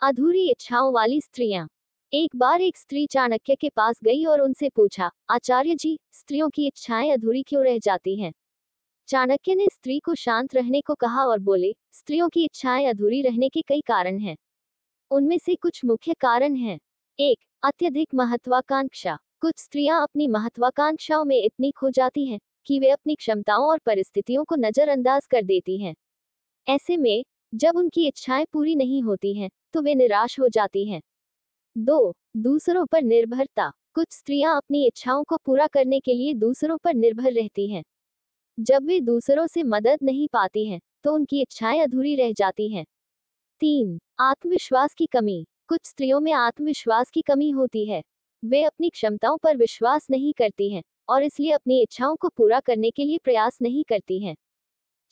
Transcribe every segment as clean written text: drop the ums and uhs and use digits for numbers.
अधूरी इच्छाओं वाली स्त्रियां। एक बार एक स्त्री चाणक्य के पास गई और उनसे पूछा, आचार्य जी, स्त्रियों की इच्छाएं अधूरी क्यों रह जाती हैं? चाणक्य ने स्त्री को शांत रहने को कहा और बोले, स्त्रियों की इच्छाएं अधूरी रहने के कई कारण हैं। उनमें से कुछ मुख्य कारण हैं। 1. अत्यधिक महत्वाकांक्षा। कुछ स्त्रियां अपनी महत्वाकांक्षाओं में इतनी खो जाती हैं कि वे अपनी क्षमताओं और परिस्थितियों को नजरअंदाज कर देती हैं। ऐसे में जब उनकी इच्छाएं पूरी नहीं होती हैं, तो वे निराश हो जाती हैं। 2. दूसरों पर निर्भरता। कुछ स्त्रियां अपनी इच्छाओं को पूरा करने के लिए दूसरों पर निर्भर रहती हैं। जब वे दूसरों से मदद नहीं पाती हैं, तो उनकी इच्छाएं अधूरी रह जाती हैं। 3. आत्मविश्वास की कमी। कुछ स्त्रियों में आत्मविश्वास की कमी होती है। वे अपनी क्षमताओं पर विश्वास नहीं करती हैं और इसलिए अपनी इच्छाओं को पूरा करने के लिए प्रयास नहीं करती हैं।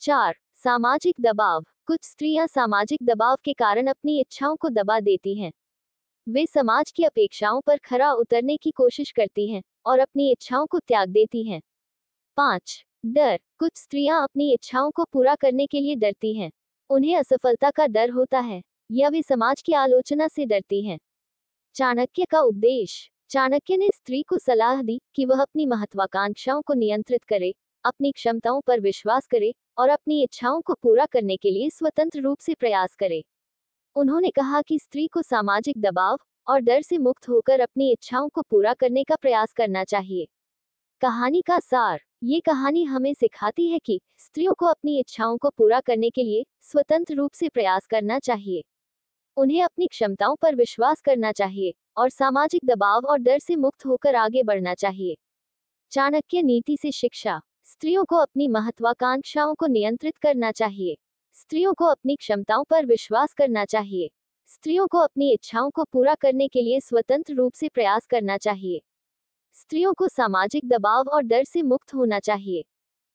4. सामाजिक दबाव। कुछ स्त्रियां सामाजिक दबाव के कारण अपनी इच्छाओं को दबा देती हैं। वे समाज की अपेक्षाओं पर खरा उतरने की कोशिश करती हैं और अपनी इच्छाओं को त्याग देती हैं। 5. डर। कुछ स्त्रियां अपनी इच्छाओं को पूरा करने के लिए डरती हैं। उन्हें असफलता का डर होता है या वे समाज की आलोचना से डरती हैं। चाणक्य का उपदेश। चाणक्य ने स्त्री को सलाह दी कि वह अपनी महत्वाकांक्षाओं को नियंत्रित करे, अपनी क्षमताओं पर विश्वास करे और अपनी इच्छाओं को पूरा करने के लिए स्वतंत्र रूप से प्रयास करे। उन्होंने कहा कि स्त्री को सामाजिक दबाव और डर से मुक्त होकर अपनी इच्छाओं को पूरा करने का प्रयास करना चाहिए। कहानी का सार। ये कहानी हमें सिखाती है कि स्त्रियों को अपनी इच्छाओं को पूरा करने के लिए स्वतंत्र रूप से प्रयास करना चाहिए। उन्हें अपनी क्षमताओं पर विश्वास करना चाहिए और सामाजिक दबाव और डर से मुक्त होकर आगे बढ़ना चाहिए। चाणक्य नीति से शिक्षा। स्त्रियों को अपनी महत्वाकांक्षाओं को नियंत्रित करना चाहिए। स्त्रियों को अपनी क्षमताओं पर विश्वास करना चाहिए। स्त्रियों को अपनी इच्छाओं को पूरा करने के लिए स्वतंत्र रूप से प्रयास करना चाहिए। स्त्रियों को सामाजिक दबाव और डर से मुक्त होना चाहिए।